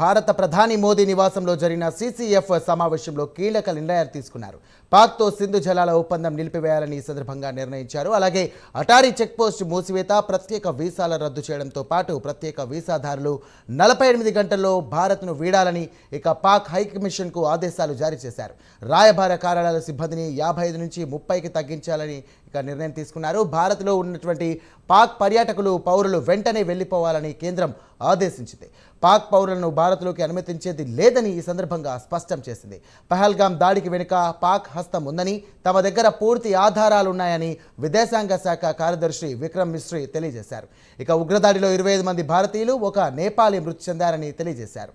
భారత ప్రధాని మోదీ నివాసంలో జరిగిన CCF సమావేశంలో కీలక నిర్ణయాలు తీసుకున్నారు. పాక్తో సింధు జలాల ఒప్పందం నిలిపివేయాలని ఈ సందర్భంగా నిర్ణయించారు. అలాగే అటారీ చెక్పోస్ట్ మూసివేత, ప్రత్యేక వీసాల రద్దు చేయడంతో పాటు ప్రత్యేక వీసాదారులు 48 గంటల్లో భారత్ను వీడాలని ఇక పాక్ హైకమిషన్కు ఆదేశాలు జారీ చేశారు. రాయబార కార్యాలయాల సిబ్బందిని 55 నుంచి 30కి తగ్గించాలని ఇక నిర్ణయం తీసుకున్నారు. భారత్లో ఉన్నటువంటి పాక్ పర్యాటకులు పౌరులు వెంటనే వెళ్లిపోవాలని కేంద్రం ఆదేశించింది. పాక్ పౌరులను భారత్లోకి అనుమతించేది లేదని ఈ సందర్భంగా స్పష్టం చేసింది. పహల్గామ్ దాడికి వెనుక పాక్ హస్తం ఉందని, తమ దగ్గర పూర్తి ఆధారాలున్నాయని విదేశాంగ శాఖ కార్యదర్శి విక్రమ్ మిశ్రీ తెలియజేశారు. ఇక ఉగ్రదాడిలో 25 మంది భారతీయులు, ఒక నేపాలీ మృతి చెందారని తెలియజేశారు.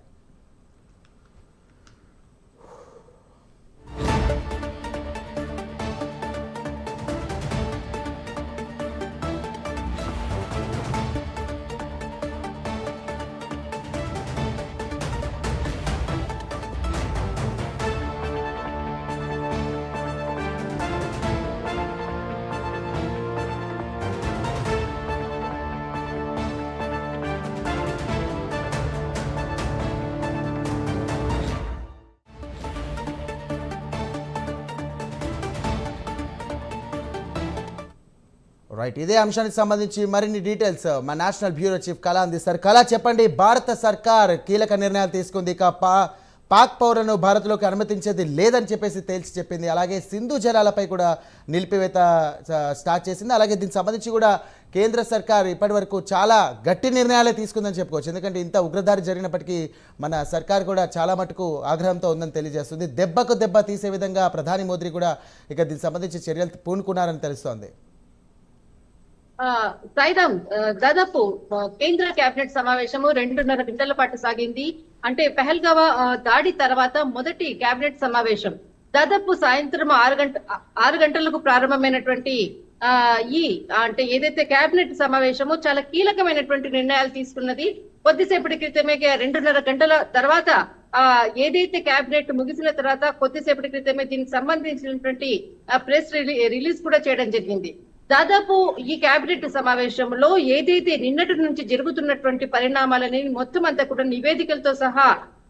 రైట్, ఇదే అంశానికి సంబంధించి మరిన్ని డీటెయిల్స్ మా నేషనల్ బ్యూరో చీఫ్ కళ అందిస్తారు. కళ, చెప్పండి. భారత సర్కార్ కీలక నిర్ణయాలు తీసుకుంది. ఇక పాక్ పౌరులను భారత్లోకి అనుమతించేది లేదని చెప్పేసి తేల్చి చెప్పింది. అలాగే సింధు జలాలపై కూడా నిలిపివేత స్టార్ట్ చేసింది. అలాగే దీనికి సంబంధించి కూడా కేంద్ర సర్కార్ ఇప్పటి వరకు చాలా గట్టి నిర్ణయాలే తీసుకుందని చెప్పుకోవచ్చు. ఎందుకంటే ఇంత ఉగ్రదాడి జరిగినప్పటికీ మన సర్కార్ కూడా చాలా మటుకు ఆగ్రహంతో ఉందని తెలియజేస్తుంది. దెబ్బకు దెబ్బ తీసే విధంగా ప్రధాని మోదీ కూడా ఇక దీనికి సంబంధించి చర్యలు పూనుకున్నారని తెలుస్తోంది. సాయిరామ్, దాదాపు కేంద్ర కేబినెట్ సమావేశము 2.5 గంటల పాటు సాగింది. అంటే పెహల్గావా దాడి తర్వాత మొదటి కేబినెట్ సమావేశం దాదాపు సాయంత్రం 6 గంటలకు ప్రారంభమైనటువంటి ఈ అంటే ఏదైతే కేబినెట్ సమావేశము చాలా కీలకమైనటువంటి నిర్ణయాలు తీసుకున్నది. కొద్దిసేపటి క్రితమే 2.5 గంటల తర్వాత ఏదైతే కేబినెట్ ముగిసిన తర్వాత కొద్దిసేపటి క్రితమే దీనికి సంబంధించినటువంటి ప్రెస్ రిలీజ్ కూడా చేయడం జరిగింది. దాదాపు ఈ కేబినెట్ సమావేశంలో ఏదైతే నిన్నటి నుంచి జరుగుతున్నటువంటి పరిణామాలని మొత్తం అంతా కూడా నివేదికలతో సహా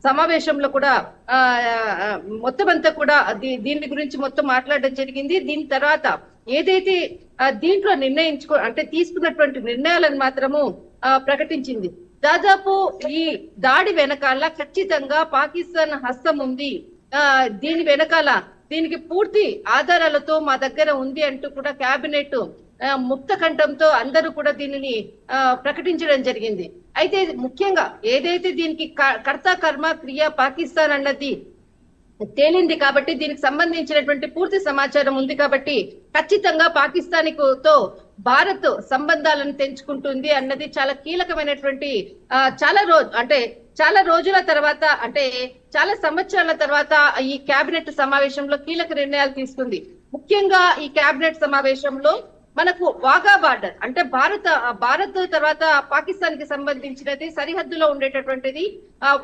సమావేశంలో కూడా మొత్తం అంతా కూడా దీని గురించి మొత్తం మాట్లాడడం జరిగింది. దీని తర్వాత ఏదైతే దీంట్లో అంటే తీసుకున్నటువంటి నిర్ణయాలను మాత్రము ప్రకటించింది. దాదాపు ఈ దాడి వెనకాల ఖచ్చితంగా పాకిస్తాన్ హస్తం ఉంది, దీని వెనకాల దీనికి పూర్తి ఆధారాలతో మా దగ్గర ఉంది అంటూ కూడా కేబినెట్ ముక్త కంఠంతో అందరూ కూడా దీనిని ప్రకటించడం జరిగింది. అయితే ముఖ్యంగా ఏదైతే దీనికి కర్త కర్మ క్రియ పాకిస్తాన్ అన్నది తేలింది కాబట్టి దీనికి సంబంధించినటువంటి పూర్తి సమాచారం ఉంది కాబట్టి ఖచ్చితంగా పాకిస్తాన్తో భారత్ సంబంధాలను తెంచుకుంటుంది అన్నది చాలా కీలకమైనటువంటి చాలా రోజుల తర్వాత అంటే చాలా సంవత్సరాల తర్వాత ఈ కేబినెట్ సమావేశంలో కీలక నిర్ణయాలు తీసుకుంది. ముఖ్యంగా ఈ కేబినెట్ సమావేశంలో మనకు వాఘా బార్డర్ అంటే భారత్ తర్వాత పాకిస్తాన్ కి సంబంధించినది సరిహద్దులో ఉండేటటువంటిది.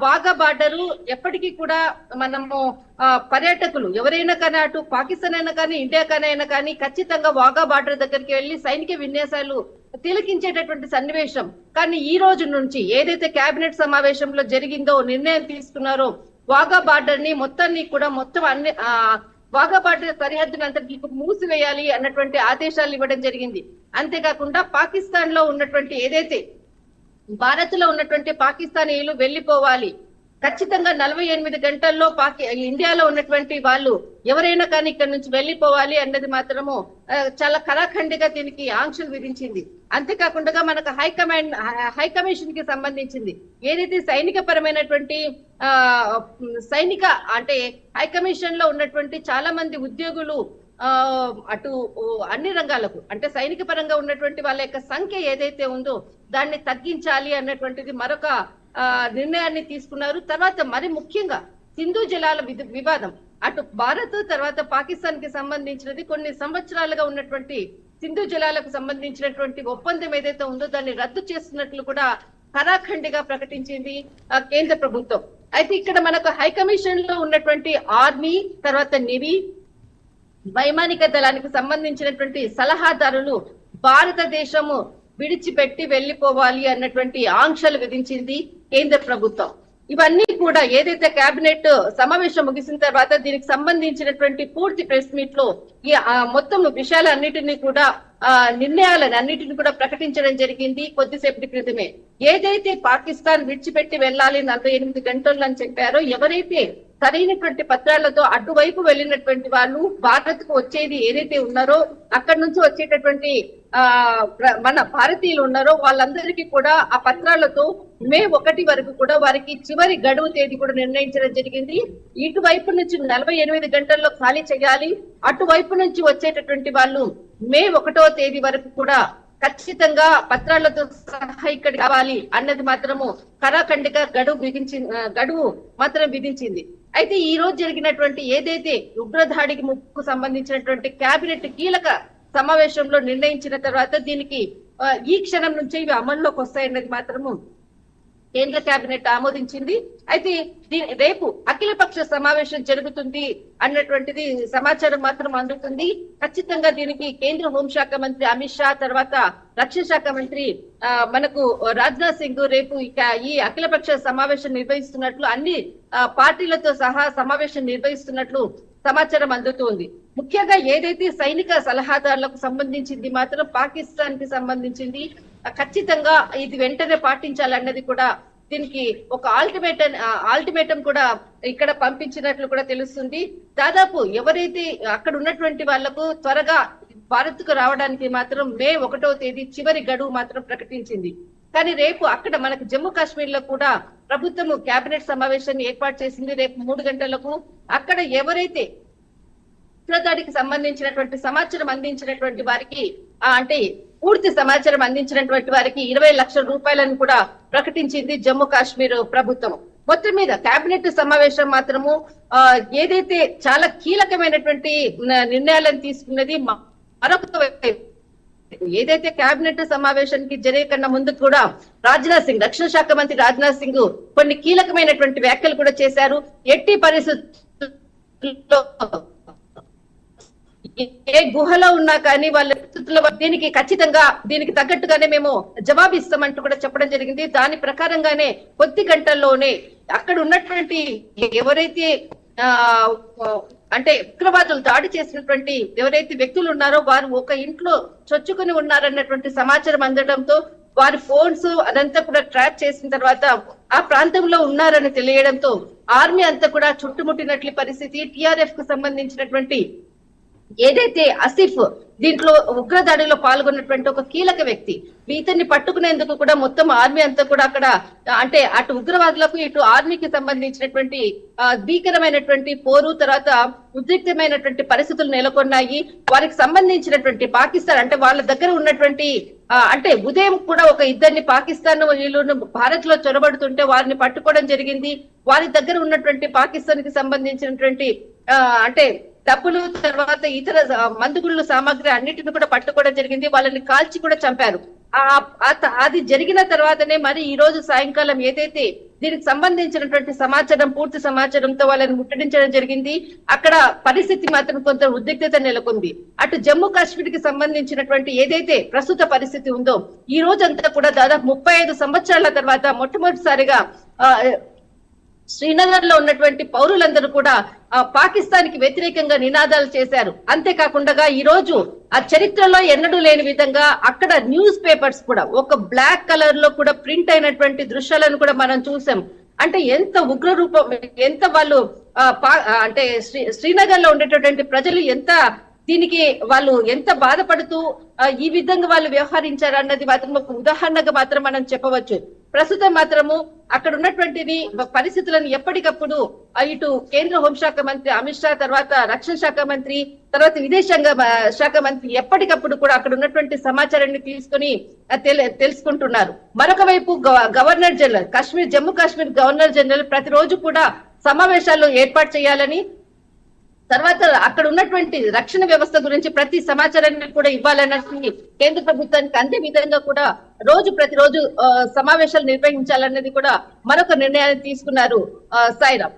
వాఘా బార్డరు ఎప్పటికీ కూడా మనము పర్యాటకులు ఎవరైనా కానీ అటు పాకిస్తాన్ అయినా కానీ ఇండియాకైనా కానీ ఖచ్చితంగా వాఘా బార్డర్ దగ్గరికి వెళ్లి సైనిక విన్యాసాలు తిలకించేటటువంటి సన్నివేశం. కానీ ఈ రోజు నుంచి ఏదైతే కేబినెట్ సమావేశంలో జరిగిందో నిర్ణయం తీసుకున్నారో వాఘా బార్డర్ ని మొత్తం అన్ని వాఘా బార్డర్ సరిహద్దును అంతటికి మూసివేయాలి అన్నటువంటి ఆదేశాలు ఇవ్వడం జరిగింది. అంతేకాకుండా పాకిస్తాన్ లో ఉన్నటువంటి ఏదైతే భారత్ లో ఉన్నటువంటి పాకిస్తానీయులు వెళ్లిపోవాలి, ఖచ్చితంగా 48 గంటల్లో ఇండియాలో ఉన్నటువంటి వాళ్ళు ఎవరైనా కానీ ఇక్కడ నుంచి వెళ్లిపోవాలి అన్నది మాత్రము చాలా కరాఖండిగా దీనికి ఆంక్షలు విధించింది. అంతేకాకుండా మనకు హైకమిషన్ కి సంబంధించింది ఏదైతే సైనిక పరమైనటువంటి అంటే హైకమిషన్ లో ఉన్నటువంటి చాలా మంది ఉద్యోగులు అటు అన్ని రంగాలకు అంటే సైనిక పరంగా ఉన్నటువంటి వాళ్ళ యొక్క సంఖ్య ఏదైతే ఉందో దాన్ని తగ్గించాలి అన్నటువంటిది మరొక నిర్ణయాన్ని తీసుకున్నారు. తర్వాత మరి ముఖ్యంగా సింధు జలాల వివాదం అటు భారత్ తర్వాత పాకిస్తాన్ కి సంబంధించినది కొన్ని సంవత్సరాలుగా ఉన్నటువంటి సింధు జలాలకు సంబంధించినటువంటి ఒప్పందం ఏదైతే ఉందో దాన్ని రద్దు చేస్తున్నట్లు కూడా ఖరాఖండిగా ప్రకటించింది కేంద్ర ప్రభుత్వం. అయితే ఇక్కడ మనకు హైకమిషన్ లో ఉన్నటువంటి ఆర్మీ తర్వాత నేవీ వైమానిక దళానికి సంబంధించినటువంటి సలహాదారులు భారతదేశము విడిచిపెట్టి వెళ్లిపోవాలి అన్నటువంటి ఆంక్షలు విధించింది కేంద్ర ప్రభుత్వం. ఇవన్నీ కూడా ఏదైతే కేబినెట్ సమావేశం ముగిసిన తర్వాత దీనికి సంబంధించినటువంటి పూర్తి ప్రెస్ మీట్ లో ఈ మొత్తం విషయాలన్నిటినీ కూడా నిర్ణయాలను అన్నిటిని కూడా ప్రకటించడం జరిగింది కొద్దిసేపటి క్రితమే. ఏదైతే పాకిస్తాన్ విడిచిపెట్టి వెళ్ళాలి 48 గంటలు అని చెప్పారో, ఎవరైతే సరైనటువంటి పత్రాలతో అటువైపు వెళ్ళినటువంటి వాళ్ళు భారత్ కు వచ్చేది ఏదైతే ఉన్నారో, అక్కడి నుంచి వచ్చేటటువంటి మన భారతీయులు ఉన్నారో వాళ్ళందరికీ కూడా ఆ పత్రాలతో మే 1 వరకు కూడా వారికి చివరి గడువు తేదీ కూడా నిర్ణయించడం జరిగింది. ఇటువైపు నుంచి 48 గంటల్లో ఖాళీ చేయాలి, అటువైపు నుంచి వచ్చేటటువంటి వాళ్ళు మే 1వ తేదీ వరకు కూడా ఖచ్చితంగా పత్రాలతో సహా ఇక్కడ కావాలి అన్నది మాత్రము కరాఖండిగా గడువు మాత్రం విధించింది. అయితే ఈ రోజు జరిగినటువంటి ఏదైతే ఉగ్రదాడికి ముప్పుకు సంబంధించినటువంటి కేబినెట్ కీలక సమావేశంలో నిర్ణయించిన తర్వాత దీనికి ఈ క్షణం నుంచి ఇవి అమల్లోకి వస్తాయన్నది మాత్రము కేంద్ర కేబినెట్ ఆమోదించింది. అయితే రేపు అఖిలపక్ష సమావేశం జరుగుతుంది అన్నటువంటిది సమాచారం మాత్రం అందుతుంది. ఖచ్చితంగా దీనికి కేంద్ర హోంశాఖ మంత్రి అమిత్ షా, తర్వాత రక్షణ శాఖ మంత్రి మనకు రాజ్నాథ్ సింగ్ రేపు ఈ అఖిలపక్ష సమావేశం నిర్వహిస్తున్నట్లు, అన్ని పార్టీలతో సహా సమావేశం నిర్వహిస్తున్నట్లు సమాచారం అందుతుంది. ముఖ్యంగా ఏదైతే సైనిక సలహాదారులకు సంబంధించింది మాత్రం పాకిస్తాన్ కి సంబంధించింది ఖచ్చితంగా ఇది వెంటనే పాటించాలన్నది కూడా దీనికి ఒక ఆల్టిమేటం కూడా ఇక్కడ పంపించినట్లు కూడా తెలుస్తుంది. దాదాపు ఎవరైతే అక్కడ ఉన్నటువంటి వాళ్లకు త్వరగా భారత్ కు రావడానికి మాత్రం మే 1వ తేదీ చివరి గడువు మాత్రం ప్రకటించింది. కానీ రేపు అక్కడ మనకు జమ్మూ కాశ్మీర్ లో కూడా ప్రభుత్వం కేబినెట్ సమావేశాన్ని ఏర్పాటు చేసింది. రేపు 3 గంటలకు అక్కడ ఎవరైతే ఉగ్రదాడికి సంబంధించినటువంటి సమాచారం అందించినటువంటి వారికి అంటే పూర్తి సమాచారం అందించినటువంటి వారికి 20 లక్షల రూపాయలను కూడా ప్రకటించింది జమ్మూ కాశ్మీర్ ప్రభుత్వం. మొత్తం మీద కేబినెట్ సమావేశం మాత్రము ఏదైతే చాలా కీలకమైనటువంటి నిర్ణయాలను తీసుకున్నది. మరొక ఏదైతే కేబినెట్ సమావేశానికి జరిగే కన్నా ముందు కూడా రాజ్నాథ్ సింగ్, రక్షణ శాఖ మంత్రి రాజ్నాథ్ సింగ్ కొన్ని కీలకమైనటువంటి వ్యాఖ్యలు కూడా చేశారు. ఎట్టి పరిస్థితుల్లో ఏ గుహలో ఉన్నా కానీ వాళ్ళ దీనికి ఖచ్చితంగా దీనికి తగ్గట్టుగానే మేము జవాబు ఇస్తామంటూ కూడా చెప్పడం జరిగింది. దాని ప్రకారంగానే కొద్ది గంటల్లోనే అక్కడ ఉన్నటువంటి ఎవరైతే అంటే ఉగ్రవాదులు దాడి చేసినటువంటి ఎవరైతే వ్యక్తులు ఉన్నారో వారు ఒక ఇంట్లో చొచ్చుకుని ఉన్నారన్నటువంటి సమాచారం అందడంతో వారి ఫోన్స్ అదంతా కూడా ట్రాక్ చేసిన తర్వాత ఆ ప్రాంతంలో ఉన్నారని తెలియడంతో ఆర్మీ అంతా కూడా చుట్టుముట్టినట్లు పరిస్థితి. టిఆర్ఎఫ్ కు సంబంధించినటువంటి ఏదైతే ఆసిఫ్ దీంట్లో ఉగ్రదాడిలో పాల్గొన్నటువంటి ఒక కీలక వ్యక్తి, ఇతన్ని పట్టుకునేందుకు కూడా మొత్తం ఆర్మీ అంతా కూడా అక్కడ అంటే అటు ఉగ్రవాదులకు ఇటు ఆర్మీకి సంబంధించినటువంటి భీకరమైనటువంటి పోరు, తర్వాత ఉద్రిక్తమైనటువంటి పరిస్థితులు నెలకొన్నాయి. వారికి సంబంధించినటువంటి పాకిస్తాన్ అంటే వాళ్ళ దగ్గర ఉన్నటువంటి అంటే ఉదయం కూడా ఒక ఇద్దరిని పాకిస్తాన్ వీళ్ళు భారత్ లో చొరబడుతుంటే వారిని పట్టుకోవడం జరిగింది. వారి దగ్గర ఉన్నటువంటి పాకిస్తాన్ కి సంబంధించినటువంటి అంటే డబ్బులు, తర్వాత ఇతర మందుగుళ్ళు సామాగ్రి అన్నిటిని కూడా పట్టుకోవడం జరిగింది. వాళ్ళని కాల్చి కూడా చంపారు. అది జరిగిన తర్వాతనే మరి ఈ రోజు సాయంకాలం ఏదైతే దీనికి సంబంధించినటువంటి సమాచారం పూర్తి సమాచారంతో వాళ్ళని ముట్టడించడం జరిగింది. అక్కడ పరిస్థితి మాత్రం కొంత ఉద్రిక్తత నెలకొంది. అటు జమ్మూ కాశ్మీర్ కి సంబంధించినటువంటి ఏదైతే ప్రస్తుత పరిస్థితి ఉందో, ఈ రోజంతా కూడా దాదాపు 35 సంవత్సరాల తర్వాత మొట్టమొదటిసారిగా శ్రీనగర్ లో ఉన్నటువంటి పౌరులందరూ కూడా పాకిస్తాన్ కి వ్యతిరేకంగా నినాదాలు చేశారు. అంతేకాకుండా ఈ రోజు ఆ చరిత్రలో ఎన్నడూ లేని విధంగా అక్కడ న్యూస్ పేపర్స్ కూడా ఒక బ్లాక్ కలర్ లో కూడా ప్రింట్ అయినటువంటి దృశ్యాలను కూడా మనం చూసాం. అంటే ఎంత ఉగ్ర రూపం, ఎంత వాళ్ళు అంటే శ్రీనగర్ లో ఉండేటటువంటి ప్రజలు ఎంత దీనికి వాళ్ళు ఎంత బాధపడుతూ ఈ విధంగా వాళ్ళు వ్యవహరించారు అన్నది మాత్రం ఒక ఉదాహరణగా మాత్రం మనం చెప్పవచ్చు. ప్రస్తుతం మాత్రము అక్కడ ఉన్నటువంటి పరిస్థితులను ఎప్పటికప్పుడు ఇటు కేంద్ర హోంశాఖ మంత్రి అమిత్ షా, తర్వాత రక్షణ శాఖ మంత్రి, తర్వాత విదేశాంగ శాఖ మంత్రి ఎప్పటికప్పుడు కూడా అక్కడ ఉన్నటువంటి సమాచారాన్ని తీసుకుని తెలుసుకుంటున్నారు. మరొక వైపు governor general Jammu Kashmir governor general ప్రతిరోజు కూడా సమావేశాలు ఏర్పాటు చేయాలని, తర్వాత అక్కడ ఉన్నటువంటి రక్షణ వ్యవస్థ గురించి ప్రతి సమాచారాన్ని కూడా ఇవ్వాలన్నది కేంద్ర ప్రభుత్వానికి అందే విధంగా కూడా ప్రతిరోజు సమావేశాలు నిర్వహించాలన్నది కూడా మరొక నిర్ణయాన్ని తీసుకున్నారు. సాయిరామ్.